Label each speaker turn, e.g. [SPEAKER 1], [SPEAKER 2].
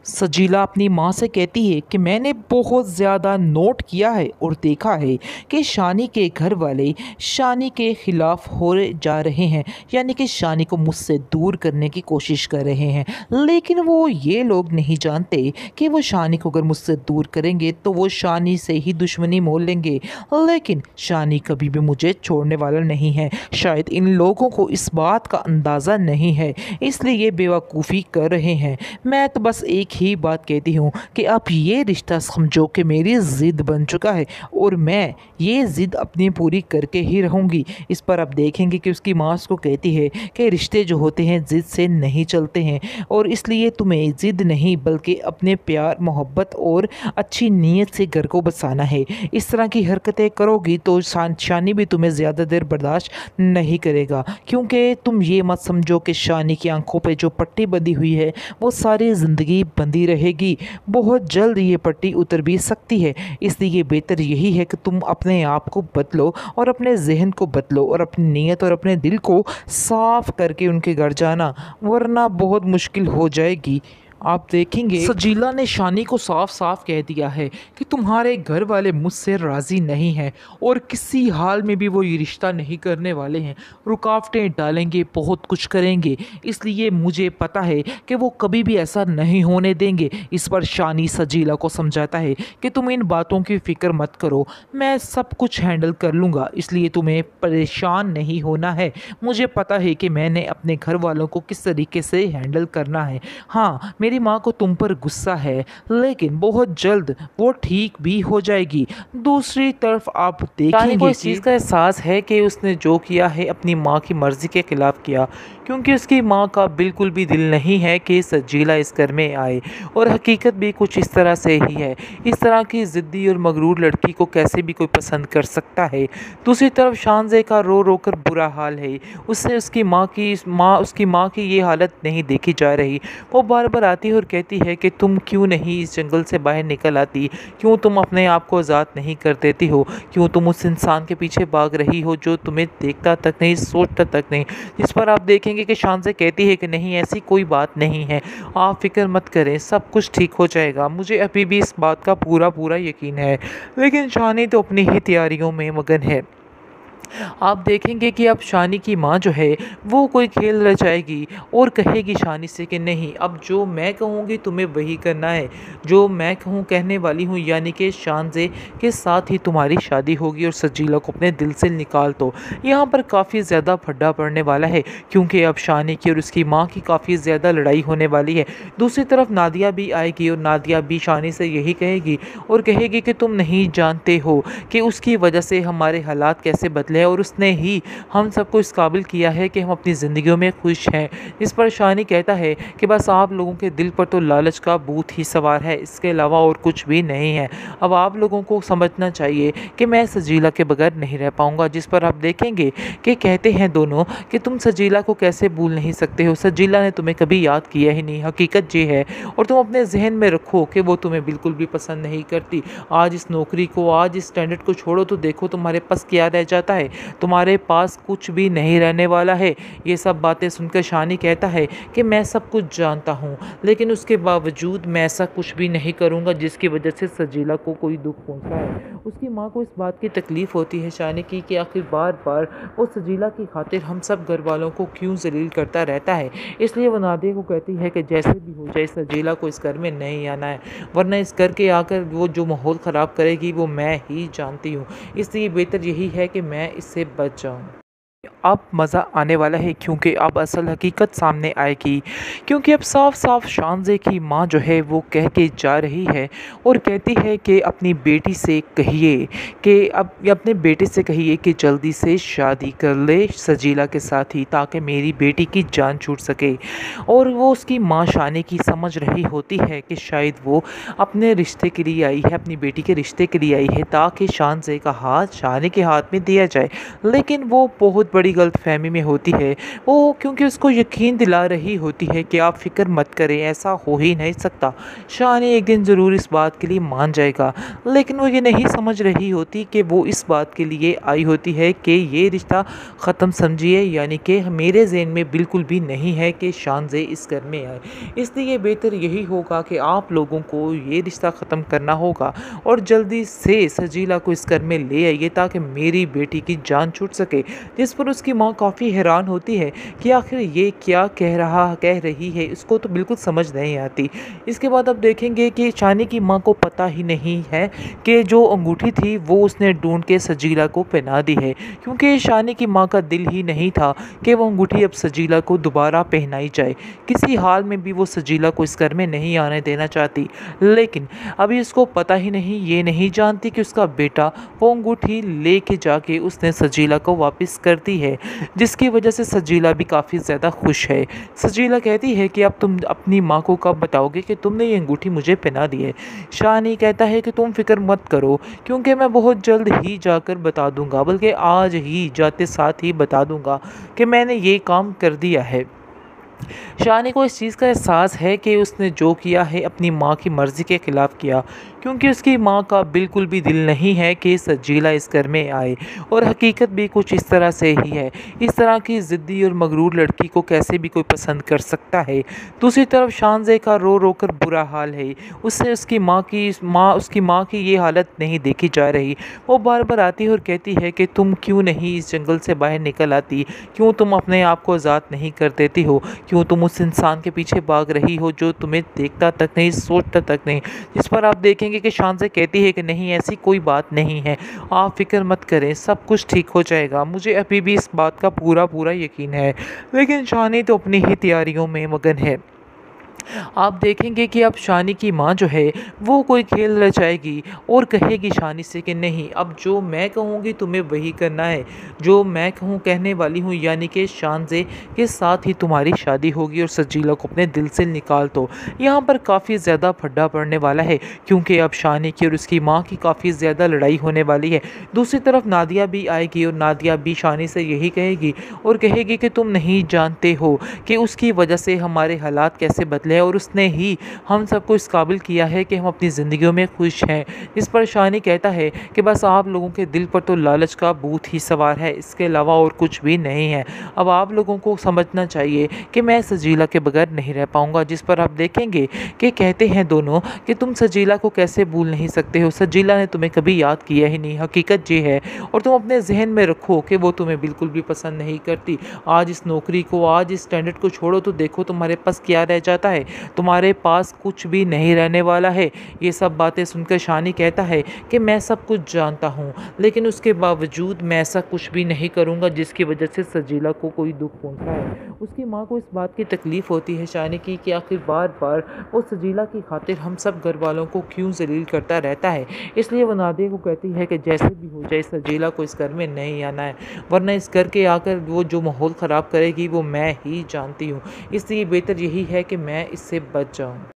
[SPEAKER 1] सजीला अपनी माँ से कहती है कि मैंने बहुत ज़्यादा नोट किया है और देखा है कि शानी के घर वाले शानी के ख़िलाफ़ हो जा रहे हैं, यानी कि शानी को मुझसे दूर करने की कोशिश कर रहे हैं। लेकिन वो ये लोग नहीं जानते कि वो शानी को अगर मुझसे दूर करेंगे तो वो शानी से ही दुश्मनी मोल लेंगे। लेकिन शानी कभी भी मुझे छोड़ने वाला नहीं है। शायद इन लोगों को इस बात का अंदाज़ा नहीं है, इसलिए ये बेवकूफ़ी कर रहे हैं। मैं तो बस एक ही बात कहती हूँ कि आप ये रिश्ता समझो कि मेरी ज़िद बन चुका है और मैं ये ज़िद अपनी पूरी करके ही रहूँगी। इस पर आप देखेंगे कि उसकी माँ उसको कहती है कि रिश्ते जो होते हैं ज़िद से नहीं चलते हैं और इसलिए तुम्हें ज़िद नहीं बल्कि अपने प्यार मोहब्बत और अच्छी नीयत से घर को बसाना है। इस तरह की हरकतें करोगी तो शानी भी तुम्हें ज़्यादा देर बर्दाश्त नहीं करेगा, क्योंकि तुम ये मत समझो कि शानी की आंखों पे जो पट्टी बंधी हुई है वो सारी ज़िंदगी बंधी रहेगी। बहुत जल्द ये पट्टी उतर भी सकती है। इसलिए बेहतर यही है कि तुम अपने आप को बदलो और अपने जहन को बदलो और अपनी नीयत और अपने दिल को साफ करके उनके घर जाना, वरना बहुत मुश्किल हो जाएगी। आप देखेंगे सजीला ने शानी को साफ साफ कह दिया है कि तुम्हारे घर वाले मुझसे राज़ी नहीं हैं और किसी हाल में भी वो ये रिश्ता नहीं करने वाले हैं। रुकावटें डालेंगे, बहुत कुछ करेंगे, इसलिए मुझे पता है कि वो कभी भी ऐसा नहीं होने देंगे। इस पर शानी सजीला को समझाता है कि तुम इन बातों की फ़िक्र मत करो, मैं सब कुछ हैंडल कर लूँगा, इसलिए तुम्हें परेशान नहीं होना है। मुझे पता है कि मैंने अपने घर वालों को किस तरीके से हैंडल करना है। हाँ, मेरी माँ को तुम पर गुस्सा है, लेकिन बहुत जल्द वो ठीक भी हो जाएगी। दूसरी तरफ आप देखेंगे को इस चीज़ का एहसास है कि उसने जो किया है अपनी माँ की मर्ज़ी के ख़िलाफ़ किया, क्योंकि उसकी माँ का बिल्कुल भी दिल नहीं है कि सजीला इस घर में आए और हकीकत भी कुछ इस तरह से ही है। इस तरह की ज़िद्दी और मगरूर लड़की को कैसे भी कोई पसंद कर सकता है। दूसरी तरफ शानज़े का रो रो कर बुरा हाल है। उससे उसकी माँ की ये हालत नहीं देखी जा रही। वो बार बार आती है और कहती है कि तुम क्यों नहीं इस जंगल से बाहर निकल आती, क्यों तुम अपने आप को आज़ाद नहीं कर देती हो, क्यों तुम उस इंसान के पीछे भाग रही हो जो तुम्हें देखता तक नहीं, सोचता तक नहीं। जिस पर आप देखेंगे कि शानज़े कहती है कि नहीं, ऐसी कोई बात नहीं है, आप फिक्र मत करें, सब कुछ ठीक हो जाएगा। मुझे अभी भी इस बात का पूरा पूरा यकीन है। लेकिन शानी तो अपनी ही तैयारियों में मगन है। आप देखेंगे कि अब शानी की माँ जो है वो कोई खेल रचाएगी और कहेगी शानी से कि नहीं, अब जो मैं कहूँगी तुम्हें वही करना है, जो मैं कहूँ कहने वाली हूँ, यानी कि शानज़े के साथ ही तुम्हारी शादी होगी और सजीला को अपने दिल से निकाल दो। यहाँ पर काफ़ी ज़्यादा फड्डा पड़ने वाला है, क्योंकि अब शानी की और उसकी माँ की काफ़ी ज़्यादा लड़ाई होने वाली है। दूसरी तरफ नादिया भी आएगी और नादिया भी शानी से यही कहेगी और कहेगी कि तुम नहीं जानते हो कि उसकी वजह से हमारे हालात कैसे बदले और उसने ही हम सबको इस काबिल किया है कि हम अपनी ज़िंदगियों में खुश हैं। इस पर शानी कहता है कि बस आप लोगों के दिल पर तो लालच का भूत ही सवार है, इसके अलावा और कुछ भी नहीं है। अब आप लोगों को समझना चाहिए कि मैं सजीला के बगैर नहीं रह पाऊँगा। जिस पर आप देखेंगे कि कहते हैं दोनों कि तुम सजीला को कैसे भूल नहीं सकते हो, सजीला ने तुम्हें कभी याद किया ही नहीं, हकीकत ये है। और तुम अपने जहन में रखो कि वो तुम्हें बिल्कुल भी पसंद नहीं करती। आज इस नौकरी को, आज इस स्टैंडर्ड को छोड़ो तो देखो तुम्हारे पास क्या रह जाता है, तुम्हारे पास कुछ भी नहीं रहने वाला है। ये सब बातें सुनकर शानी कहता है कि मैं सब कुछ जानता हूँ, लेकिन उसके बावजूद मैं ऐसा कुछ भी नहीं करूँगा जिसकी वजह से सजीला को कोई दुख पहुँचा है। उसकी माँ को इस बात की तकलीफ़ होती है शानी की कि आखिर बार बार वो सजीला की खातिर हम सब घर वालों को क्यों जलील करता रहता है। इसलिए वो नादिया को कहती है कि जैसे भी हो जाए सजीला को इस घर में नहीं आना है, वरना इस घर के आकर वो जो माहौल ख़राब करेगी वो मैं ही जानती हूँ। इसलिए बेहतर यही है कि मैं इससे बच जाऊँ। अब मज़ा आने वाला है, क्योंकि अब असल हकीकत सामने आएगी। क्योंकि अब साफ साफ शानज़े की माँ जो है वो कह के जा रही है और कहती है कि अपनी बेटी से कहिए कि अब अपने बेटे से कहिए कि जल्दी से शादी कर ले सजीला के साथ ही, ताकि मेरी बेटी की जान छूट सके। और वो उसकी माँ शानी की समझ रही होती है कि शायद वो अपने रिश्ते के लिए आई है, अपनी बेटी के रिश्ते के लिए आई है, ताकि शानज़े का हाथ शानी के हाथ में दिया जाए। लेकिन वो बहुत बड़ी गलतफ़हमी में होती है। वो क्योंकि उसको यकीन दिला रही होती है कि आप फ़िक्र मत करें, ऐसा हो ही नहीं सकता। शानी एक दिन ज़रूर इस बात के लिए मान जाएगा, लेकिन वो ये नहीं समझ रही होती कि वो इस बात के लिए आई होती है कि ये रिश्ता ख़त्म समझिए, यानी कि मेरे ज़हन में बिल्कुल भी नहीं है कि शानज़े इस घर में आए। इसलिए बेहतर यही होगा कि आप लोगों को ये रिश्ता ख़त्म करना होगा और जल्दी से सजीला को इस घर में ले आइए ताकि मेरी बेटी की जान छूट सके। जिस पर उसकी माँ काफ़ी हैरान होती है कि आखिर ये क्या कह रही है, इसको तो बिल्कुल समझ नहीं आती। इसके बाद अब देखेंगे कि शानी की माँ को पता ही नहीं है कि जो अंगूठी थी वो उसने ढूंढ के सजीला को पहना दी है, क्योंकि शानी की माँ का दिल ही नहीं था कि वो अंगूठी अब सजीला को दोबारा पहनाई जाए। किसी हाल में भी वो सजीला को इस घर में नहीं आने देना चाहती, लेकिन अभी इसको पता ही नहीं, ये नहीं जानती कि उसका बेटा वो अंगूठी लेके जाके उसने सजीला को वापस कर दी है, जिसकी वजह से सजीला भी काफ़ी ज़्यादा खुश है। सजीला कहती है कि अब तुम अपनी माँ को कब बताओगे कि तुमने ये अंगूठी मुझे पहना दी है। शानी कहता है कि तुम फिक्र मत करो, क्योंकि मैं बहुत जल्द ही जाकर बता दूंगा, बल्कि आज ही जाते साथ ही बता दूंगा कि मैंने ये काम कर दिया है। शानी को इस चीज़ का एहसास है कि उसने जो किया है अपनी माँ की मर्ज़ी के ख़िलाफ़ किया, क्योंकि उसकी माँ का बिल्कुल भी दिल नहीं है कि सजीला इस घर में आए, और हकीकत भी कुछ इस तरह से ही है। इस तरह की ज़िद्दी और मगरूर लड़की को कैसे भी कोई पसंद कर सकता है। दूसरी तरफ शानज़े का रो रो कर बुरा हाल है। उससे उसकी माँ की ये हालत नहीं देखी जा रही। वो बार बार आती है और कहती है कि तुम क्यों नहीं इस जंगल से बाहर निकल आती, क्यों तुम अपने आप को आज़ाद नहीं कर देती हो, क्यों तुम उस इंसान के पीछे भाग रही हो जो तुम्हें देखता तक नहीं, सोचता तक नहीं। जिस पर आप देखेंगे कि शानज़े कहती है कि नहीं, ऐसी कोई बात नहीं है, आप फ़िक्र मत करें, सब कुछ ठीक हो जाएगा, मुझे अभी भी इस बात का पूरा पूरा यकीन है। लेकिन शानी तो अपनी ही तैयारियों में मगन है। आप देखेंगे कि अब शानी की माँ जो है वो कोई खेल रचाएगी और कहेगी शानी से कि नहीं, अब जो मैं कहूँगी तुम्हें वही करना है, जो मैं कहूँ कहने वाली हूँ, यानी कि शानज़े के साथ ही तुम्हारी शादी होगी और सजीला को अपने दिल से निकाल दो। यहाँ पर काफ़ी ज़्यादा फड्डा पड़ने वाला है, क्योंकि अब शानी की और उसकी माँ की काफ़ी ज़्यादा लड़ाई होने वाली है। दूसरी तरफ नादिया भी आएगी और नादिया भी शानी से यही कहेगी और कहेगी कि तुम नहीं जानते हो कि उसकी वजह से हमारे हालात कैसे बदले हैं, और उसने ही हम सबको इस काबिल किया है कि हम अपनी ज़िंदगियों में खुश हैं। इस पर शानी कहता है कि बस आप लोगों के दिल पर तो लालच का भूत ही सवार है, इसके अलावा और कुछ भी नहीं है। अब आप लोगों को समझना चाहिए कि मैं सजीला के बगैर नहीं रह पाऊँगा। जिस पर आप देखेंगे कि कहते हैं दोनों कि तुम सजीला को कैसे भूल नहीं सकते हो, सजीला ने तुम्हें कभी याद किया ही नहीं, हकीकत ये है, और तुम अपने जहन में रखो कि वो तुम्हें बिल्कुल भी पसंद नहीं करती। आज इस नौकरी को, आज इस स्टैंडर्ड को छोड़ो तो देखो तुम्हारे पास क्या रह जाता है, तुम्हारे पास कुछ भी नहीं रहने वाला है। ये सब बातें सुनकर शानी कहता है कि मैं सब कुछ जानता हूँ, लेकिन उसके बावजूद मैं ऐसा कुछ भी नहीं करूँगा जिसकी वजह से सजीला को कोई दुख पहुँचा है। उसकी माँ को इस बात की तकलीफ़ होती है शानी की कि आखिर बार बार वो सजीला की खातिर हम सब घर वालों को क्यों जलील करता रहता है। इसलिए वो नादिया को कहती है कि जैसे भी हो जाए सजीला को इस घर में नहीं आना है, वरना इस घर के आकर वो जो माहौल ख़राब करेगी वो मैं ही जानती हूँ। इसलिए बेहतर यही है कि मैं इससे बच जाऊँ।